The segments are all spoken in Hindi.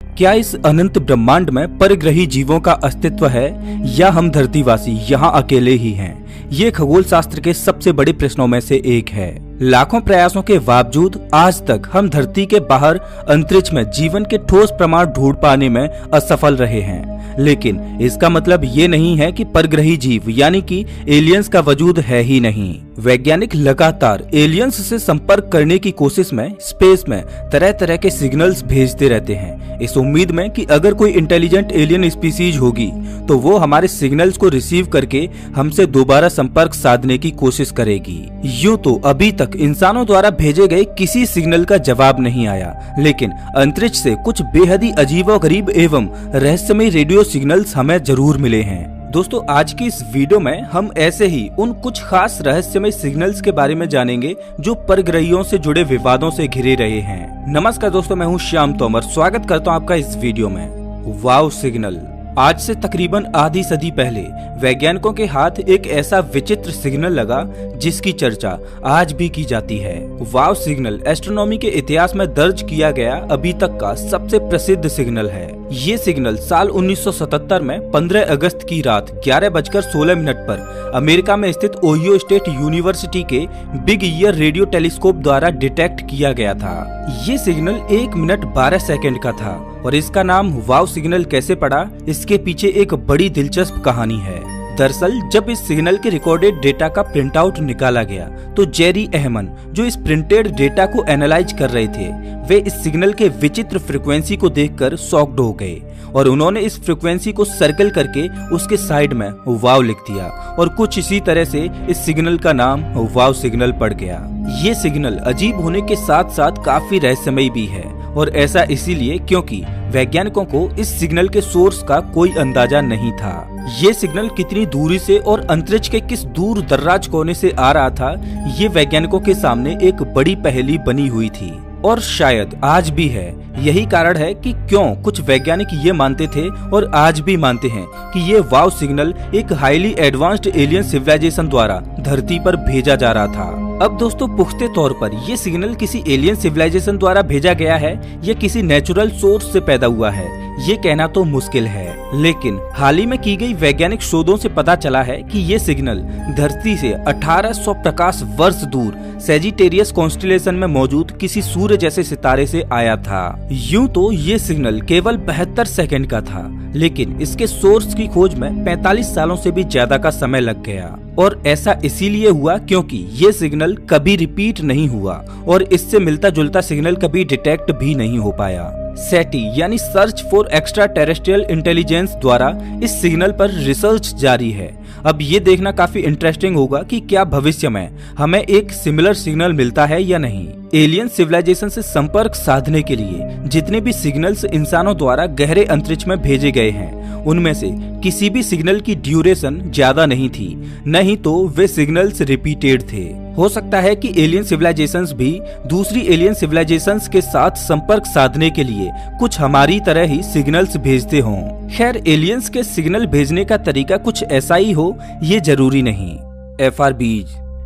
क्या इस अनंत ब्रह्मांड में परग्रही जीवों का अस्तित्व है या हम धरतीवासी यहाँ अकेले ही हैं? ये खगोल शास्त्र के सबसे बड़े प्रश्नों में से एक है। लाखों प्रयासों के बावजूद आज तक हम धरती के बाहर अंतरिक्ष में जीवन के ठोस प्रमाण ढूंढ पाने में असफल रहे हैं। लेकिन इसका मतलब ये नहीं है कि परग्रही जीव यानी कि एलियंस का वजूद है ही नहीं। वैज्ञानिक लगातार एलियंस से संपर्क करने की कोशिश में स्पेस में तरह तरह के सिग्नल्स भेजते रहते हैं, इस उम्मीद में कि अगर कोई इंटेलिजेंट एलियन स्पीसीज होगी तो वो हमारे सिग्नल्स को रिसीव करके हमसे दोबारा संपर्क साधने की कोशिश करेगी। यूं तो अभी तक इंसानों द्वारा भेजे गए किसी सिग्नल का जवाब नहीं आया, लेकिन अंतरिक्ष से कुछ बेहद ही अजीबोगरीब एवं रहस्यमय रेडियो सिग्नल्स हमें जरूर मिले हैं। दोस्तों, आज की इस वीडियो में हम ऐसे ही उन कुछ खास रहस्यमय सिग्नल्स के बारे में जानेंगे जो परग्रहियों से जुड़े विवादों से घिरे रहे हैं। नमस्कार दोस्तों, मैं हूं श्याम तोमर, स्वागत करता हूं आपका इस वीडियो में। वाव सिग्नल। आज से तकरीबन आधी सदी पहले वैज्ञानिकों के हाथ एक ऐसा विचित्र सिग्नल लगा जिसकी चर्चा आज भी की जाती है। वाव सिग्नल एस्ट्रोनॉमी के इतिहास में दर्ज किया गया अभी तक का सबसे प्रसिद्ध सिग्नल है। ये सिग्नल साल 1977 में 15 अगस्त की रात 11:16 पर अमेरिका में स्थित ओहियो स्टेट यूनिवर्सिटी के बिग ईयर रेडियो टेलीस्कोप द्वारा डिटेक्ट किया गया था। ये सिग्नल 1 मिनट 12 सेकंड का था और इसका नाम वाव सिग्नल कैसे पड़ा, इसके पीछे एक बड़ी दिलचस्प कहानी है। दरअसल जब इस सिग्नल के रिकॉर्डेड डेटा का प्रिंट आउट निकाला गया तो जेरी एहमन, जो इस प्रिंटेड डेटा को एनालाइज कर रहे थे, वे इस सिग्नल के विचित्र फ्रीक्वेंसी को देखकर शॉक्ड हो गए और उन्होंने इस फ्रीक्वेंसी को सर्कल करके उसके साइड में वाव लिख दिया और कुछ इसी तरह से इस सिग्नल का नाम वाव सिग्नल पड़ गया। ये सिग्नल अजीब होने के साथ साथ काफी रहस्यमय भी है और ऐसा इसीलिए क्योंकि वैज्ञानिकों को इस सिग्नल के सोर्स का कोई अंदाजा नहीं था। ये सिग्नल कितनी दूरी से और अंतरिक्ष के किस दूर दर्राज कोने से आ रहा था, ये वैज्ञानिकों के सामने एक बड़ी पहेली बनी हुई थी और शायद आज भी है। यही कारण है कि क्यों कुछ वैज्ञानिक ये मानते थे और आज भी मानते हैं कि ये वाव सिग्नल एक हाईली एडवांस्ड एलियन सिविलाइजेशन द्वारा धरती पर भेजा जा रहा था। अब दोस्तों, पुख्ते तौर पर ये सिग्नल किसी एलियन सिविलाइजेशन द्वारा भेजा गया है या किसी नेचुरल सोर्स से पैदा हुआ है, ये कहना तो मुश्किल है। लेकिन हाल ही में की गई वैज्ञानिक शोधों से पता चला है कि ये सिग्नल धरती से 1800 प्रकाश वर्ष दूर सेजिटेरियस कॉन्स्टेलेशन में मौजूद किसी सूर्य जैसे सितारे से आया था। यूं तो ये सिग्नल केवल 72 सेकंड का था, लेकिन इसके सोर्स की खोज में 45 सालों से भी ज्यादा का समय लग गया और ऐसा इसीलिए हुआ क्योंकि ये सिग्नल कभी रिपीट नहीं हुआ और इससे मिलता जुलता सिग्नल कभी डिटेक्ट भी नहीं हो पाया। सेटी यानी search for extra terrestrial intelligence द्वारा इस सिग्नल पर रिसर्च जारी है। अब ये देखना काफी इंटरेस्टिंग होगा कि क्या भविष्य में हमें एक सिमिलर सिग्नल मिलता है या नहीं। एलियन सिविलाइजेशन से संपर्क साधने के लिए जितने भी सिग्नल्स इंसानों द्वारा गहरे अंतरिक्ष में भेजे गए हैं, उनमें से किसी भी सिग्नल की ड्यूरेशन ज्यादा नहीं थी, नहीं तो वे सिग्नल्स रिपीटेड थे। हो सकता है कि एलियन सिविलाइजेशंस भी दूसरी एलियन सिविलाइजेशंस के साथ संपर्क साधने के लिए कुछ हमारी तरह ही सिग्नल्स भेजते हों। खैर, एलियंस के सिग्नल भेजने का तरीका कुछ ऐसा ही हो ये जरूरी नहीं।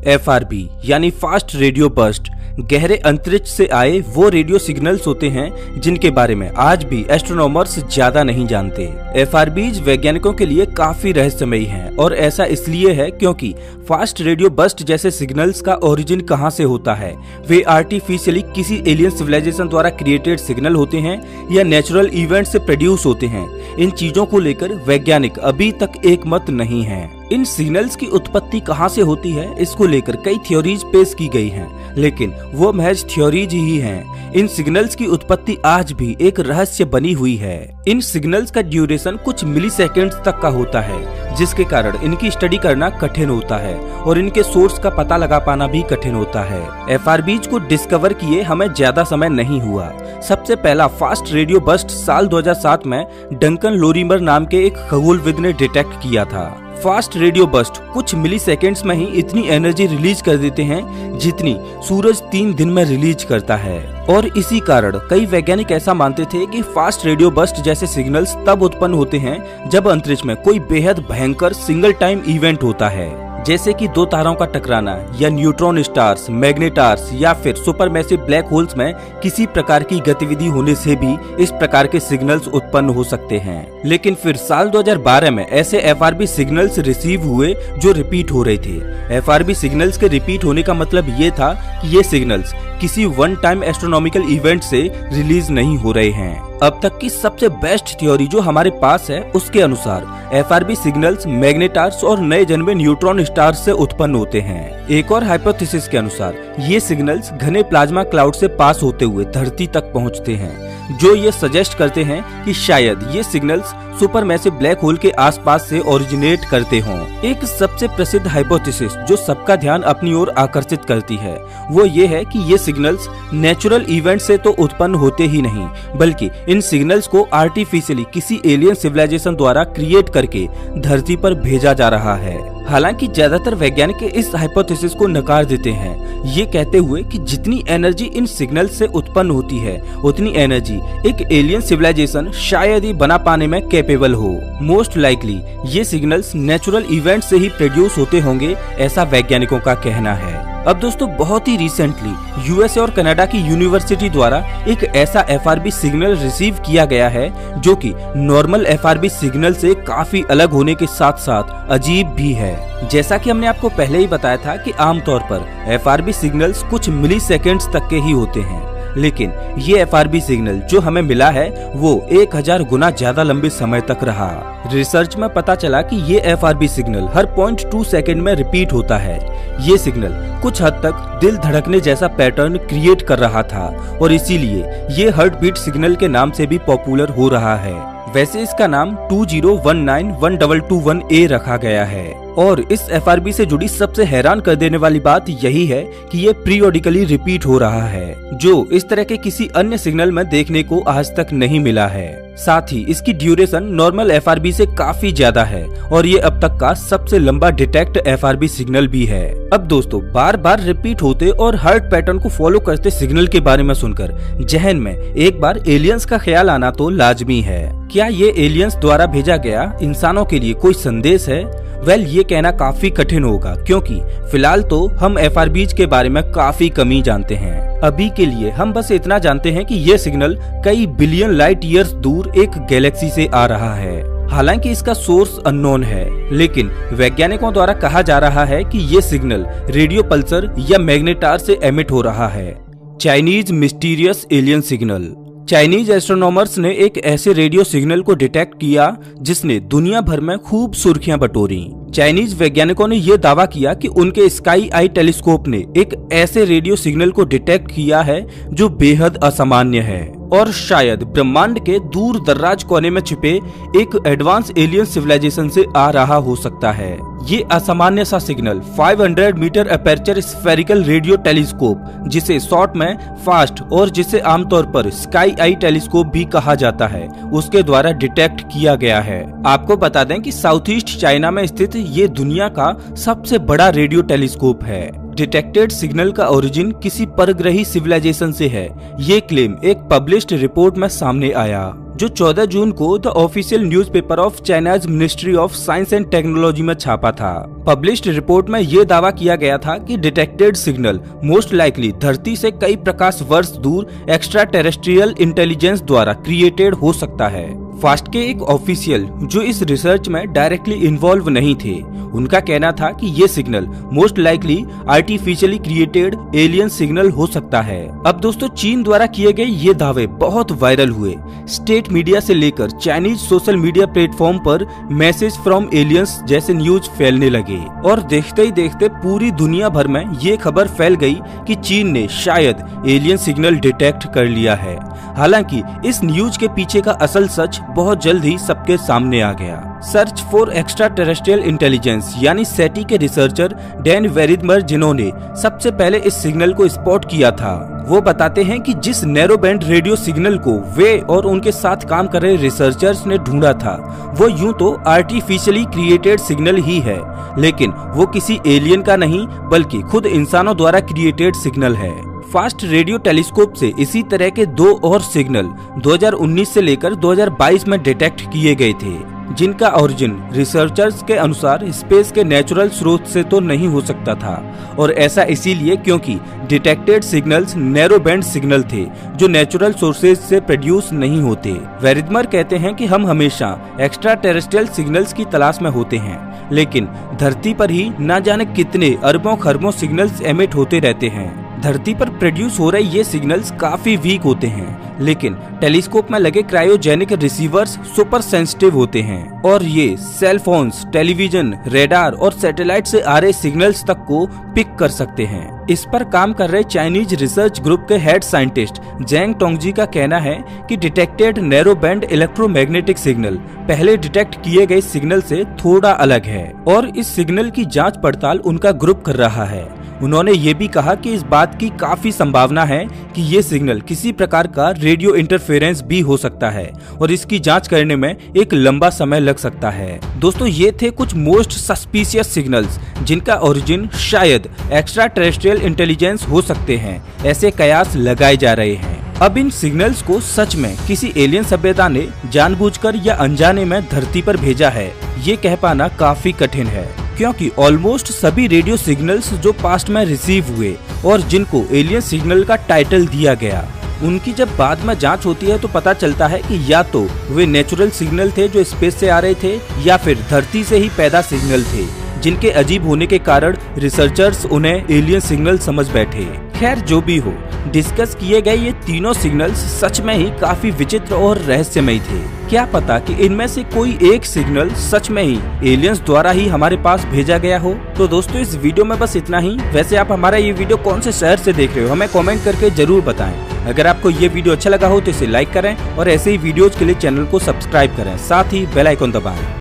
एफआरबी यानी फास्ट रेडियो बर्स्ट गहरे अंतरिक्ष से आए वो रेडियो सिग्नल्स होते हैं जिनके बारे में आज भी एस्ट्रोनॉमर्स ज्यादा नहीं जानते। एफआरबीज वैज्ञानिकों के लिए काफी रहस्यमयी हैं और ऐसा इसलिए है क्योंकि फास्ट रेडियो बर्स्ट जैसे सिग्नल्स का ओरिजिन कहां से होता है, वे आर्टिफिशियली किसी एलियन सिविलाइजेशन द्वारा क्रिएटेड सिग्नल होते हैं या नेचुरल इवेंट से प्रोड्यूस होते हैं, इन चीजों को लेकर वैज्ञानिक अभी तक एकमत नहीं है। इन सिग्नल्स की उत्पत्ति कहां से होती है, इसको लेकर कई थ्योरीज पेश की गई हैं, लेकिन वो महज थ्योरीज ही हैं। इन सिग्नल्स की उत्पत्ति आज भी एक रहस्य बनी हुई है। इन सिग्नल्स का ड्यूरेशन कुछ मिली सेकेंड्स तक का होता है, जिसके कारण इनकी स्टडी करना कठिन होता है और इनके सोर्स का पता लगा पाना भी कठिन होता है। एफआरबीज को डिस्कवर किए हमें ज्यादा समय नहीं हुआ। सबसे पहला फास्ट रेडियो बर्स्ट साल 2007 में डंकन लोरिमर नाम के एक खगोलविद ने डिटेक्ट किया था। फास्ट रेडियो बर्स्ट कुछ मिली सेकेंड्स में ही इतनी एनर्जी रिलीज कर देते हैं जितनी सूरज 3 दिन में रिलीज करता है और इसी कारण कई वैज्ञानिक ऐसा मानते थे कि फास्ट रेडियो बर्स्ट जैसे सिग्नल्स तब उत्पन्न होते हैं जब अंतरिक्ष में कोई बेहद भयंकर सिंगल टाइम इवेंट होता है। जैसे कि दो तारों का टकराना या न्यूट्रॉन स्टार्स, मैग्नेटार्स या फिर सुपरमैसिव ब्लैक होल्स में किसी प्रकार की गतिविधि होने से भी इस प्रकार के सिग्नल्स उत्पन्न हो सकते हैं। लेकिन फिर साल 2012 में ऐसे एफआरबी सिग्नल्स रिसीव हुए जो रिपीट हो रहे थे। एफआरबी सिग्नल्स के रिपीट होने का मतलब ये था कि ये सिग्नल्स किसी वन टाइम एस्ट्रोनॉमिकल इवेंट से रिलीज नहीं हो रहे हैं। अब तक की सबसे बेस्ट थ्योरी जो हमारे पास है उसके अनुसार एफआरबी सिग्नल्स मैग्नेटार्स और नए जन्मे न्यूट्रॉन स्टार्स से उत्पन्न होते हैं। एक और हाइपोथेसिस के अनुसार ये सिग्नल्स घने प्लाज्मा क्लाउड से पास होते हुए धरती तक पहुंचते हैं, जो ये सजेस्ट करते हैं कि शायद ये सिग्नल्स सुपरमैसिव ब्लैक होल के आसपास से ओरिजिनेट करते हों। एक सबसे प्रसिद्ध हाइपोथेसिस जो सबका ध्यान अपनी ओर आकर्षित करती है वो ये है कि ये सिग्नल्स नेचुरल इवेंट से तो उत्पन्न होते ही नहीं, बल्कि इन सिग्नल्स को आर्टिफिशियली किसी एलियन सिविलाइजेशन द्वारा क्रिएट करके धरती पर भेजा जा रहा है। हालांकि ज्यादातर वैज्ञानिक इस हाइपोथेसिस को नकार देते हैं, ये कहते हुए कि जितनी एनर्जी इन सिग्नल्स से उत्पन्न होती है उतनी एनर्जी एक एलियन सिविलाइजेशन शायद ही बना पाने में कैपेबल हो। मोस्ट लाइकली ये सिग्नल्स नेचुरल इवेंट से ही प्रोड्यूस होते होंगे, ऐसा वैज्ञानिकों का कहना है। अब दोस्तों बहुत ही रिसेंटली यूएसए और कनाडा की यूनिवर्सिटी द्वारा एक ऐसा एफआरबी सिग्नल रिसीव किया गया है जो कि नॉर्मल एफआरबी सिग्नल से काफी अलग होने के साथ साथ अजीब भी है। जैसा कि हमने आपको पहले ही बताया था कि आमतौर पर एफआरबी सिग्नल्स कुछ मिली सेकेंड्स तक के ही होते हैं, लेकिन ये एफआरबी सिग्नल जो हमें मिला है वो 1000 गुना ज्यादा लंबे समय तक रहा। रिसर्च में पता चला कि ये एफआरबी सिग्नल हर 0.2 सेकंड में रिपीट होता है। ये सिग्नल कुछ हद तक दिल धड़कने जैसा पैटर्न क्रिएट कर रहा था और इसीलिए ये हार्ट बीट सिग्नल के नाम से भी पॉपुलर हो रहा है। वैसे इसका नाम 20191221A रखा गया है। और इस एफआरबी से जुड़ी सबसे हैरान कर देने वाली बात यही है कि ये पीरियोडिकली रिपीट हो रहा है, जो इस तरह के किसी अन्य सिग्नल में देखने को आज तक नहीं मिला है। साथ ही इसकी ड्यूरेशन नॉर्मल एफआरबी से काफी ज्यादा है और ये अब तक का सबसे लंबा डिटेक्ट एफआरबी सिग्नल भी है। अब दोस्तों बार बार रिपीट होते और हार्ट पैटर्न को फॉलो करते सिग्नल के बारे में सुनकर जहन में एक बार एलियंस का ख्याल आना तो लाजमी है। क्या ये एलियंस द्वारा भेजा गया इंसानों के लिए कोई संदेश है? वेल, ये कहना काफी कठिन होगा क्योंकि फिलहाल तो हम एफआरबीज के बारे में काफी कम ही जानते हैं। अभी के लिए हम बस इतना जानते हैं कि ये सिग्नल कई बिलियन लाइट ईयर्स दूर एक गैलेक्सी से आ रहा है। हालांकि इसका सोर्स अननोन है, लेकिन वैज्ञानिकों द्वारा कहा जा रहा है कि ये सिग्नल रेडियो पल्सर या मैग्नेटार से एमिट हो रहा है। Chinese mysterious alien signal. Chinese astronomers ने एक ऐसे रेडियो सिग्नल को डिटेक्ट किया जिसने दुनिया भर में खूब सुर्खियां बटोरी। चाइनीज वैज्ञानिकों ने यह दावा किया कि उनके स्काई आई टेलीस्कोप ने एक ऐसे रेडियो सिग्नल को डिटेक्ट किया है जो बेहद असामान्य है और शायद ब्रह्मांड के दूर दर्राज कोने में छिपे एक एडवांस एलियन सिविलाइजेशन से आ रहा हो सकता है। ये असामान्य सा signal 500 meter aperture spherical radio telescope, जिसे शॉर्ट में फास्ट और जिसे आमतौर पर स्काई आई टेलीस्कोप भी कहा जाता है, उसके द्वारा डिटेक्ट किया गया है। आपको बता दें कि साउथ ईस्ट चाइना में स्थित ये दुनिया का सबसे बड़ा रेडियो टेलीस्कोप है। डिटेक्टेड सिग्नल का ओरिजिन किसी परग्रही सिविलाइजेशन से है, ये क्लेम एक पब्लिश्ड रिपोर्ट में सामने आया जो 14 जून को the official newspaper of China's ministry of science and technology में छापा था। पब्लिश्ड रिपोर्ट में यह दावा किया गया था कि डिटेक्टेड सिग्नल मोस्ट लाइकली धरती से कई प्रकाश वर्ष दूर एक्स्ट्रा टेरेस्ट्रियल इंटेलिजेंस द्वारा क्रिएटेड हो सकता है। फास्ट के एक ऑफिशियल जो इस रिसर्च में डायरेक्टली इन्वॉल्व नहीं थे, उनका कहना था कि ये signal most likely artificially created alien signal हो सकता है। अब दोस्तों चीन द्वारा किए गए ये दावे बहुत वायरल हुए। स्टेट मीडिया से लेकर चाइनीज सोशल मीडिया प्लेटफॉर्म पर मैसेज फ्रॉम एलियंस जैसे न्यूज फैलने लगे और देखते ही देखते पूरी दुनिया भर में ये खबर फैल गई कि चीन ने शायद एलियन सिग्नल डिटेक्ट कर लिया है। हालांकि इस न्यूज के पीछे का असल सच बहुत जल्द ही सबके सामने आ गया। Search for extra terrestrial intelligence यानी सेटी के रिसर्चर डैन वेरिडमर, जिन्होंने सबसे पहले इस सिग्नल को स्पॉट किया था, वो बताते हैं कि जिस नैरो बैंड रेडियो सिग्नल को वे और उनके साथ काम कर रहे रिसर्चर्स ने ढूंढा था वो यूं तो आर्टिफिशियली क्रिएटेड सिग्नल ही है, लेकिन वो किसी एलियन का नहीं बल्कि खुद इंसानों द्वारा क्रिएटेड सिग्नल है। फास्ट रेडियो टेलीस्कोप से इसी तरह के 2 और सिग्नल 2019 से लेकर 2022 में डिटेक्ट किए गए थे। जिनका ओरिजिन रिसर्चर्स के अनुसार स्पेस के नेचुरल स्रोत से तो नहीं हो सकता था, और ऐसा इसीलिए क्योंकि detected signals narrow band signal थे जो नेचुरल सोर्सेज से प्रोड्यूस नहीं होते। वेरिदमर कहते हैं कि हम हमेशा एक्स्ट्रा टेरेस्ट्रियल सिग्नल्स की तलाश में होते हैं, लेकिन धरती पर ही न जाने कितने अरबों खरबों सिग्नल्स एमिट होते रहते हैं। धरती पर प्रोड्यूस हो रहे ये सिग्नल्स काफी वीक होते हैं, लेकिन टेलीस्कोप में लगे क्रायोजेनिक रिसीवर्स सुपर सेंसिटिव होते हैं और ये सेल फोन्स, टेलीविजन, रेडार और सैटेलाइट से आ रहे सिग्नल्स तक को पिक कर सकते हैं। इस पर काम कर रहे चाइनीज रिसर्च ग्रुप के हेड साइंटिस्ट जेंग टोंगजी का कहना है कि detected narrow band electromagnetic signal पहले डिटेक्ट किए गए सिग्नल से थोड़ा अलग है और इस सिग्नल की जांच पड़ताल उनका ग्रुप कर रहा है। उन्होंने ये भी कहा कि इस बात की काफी संभावना है कि ये सिग्नल किसी प्रकार का रेडियो इंटरफेरेंस भी हो सकता है और इसकी जांच करने में एक लंबा समय लग सकता है। दोस्तों, ये थे कुछ मोस्ट सस्पिशियस सिग्नल्स जिनका ओरिजिन शायद एक्स्ट्रा टेरेस्ट्रियल इंटेलिजेंस हो सकते हैं। ऐसे कयास लगाए जा रहे हैं। अब इन सिग्नल्स को सच में किसी एलियन सभ्यता ने जानबूझकर या अनजाने में धरती पर भेजा है, ये कह पाना काफी कठिन है, क्योंकि ऑलमोस्ट सभी रेडियो सिग्नल्स जो पास्ट में रिसीव हुए और जिनको एलियन सिग्नल का टाइटल दिया गया, उनकी जब बाद में जांच होती है तो पता चलता है कि या तो वे नेचुरल सिग्नल थे जो स्पेस से आ रहे थे, या फिर धरती से ही पैदा सिग्नल थे जिनके अजीब होने के कारण रिसर्चर्स उन्हें एलियन सिग्नल समझ बैठे। खैर, जो भी हो, डिस्कस किए गए ये तीनों सिग्नल्स सच में ही काफी विचित्र और रहस्यमयी थे। क्या पता कि इनमें से कोई एक सिग्नल सच में ही एलियंस द्वारा ही हमारे पास भेजा गया हो। तो दोस्तों, इस वीडियो में बस इतना ही। वैसे आप हमारा ये वीडियो कौन से शहर से देख रहे हो, हमें कमेंट करके जरूर बताएं। अगर आपको ये वीडियो अच्छा लगा हो तो इसे लाइक करें और ऐसे ही वीडियोज के लिए चैनल को सब्सक्राइब करें, साथ ही बेल आइकन दबाएं।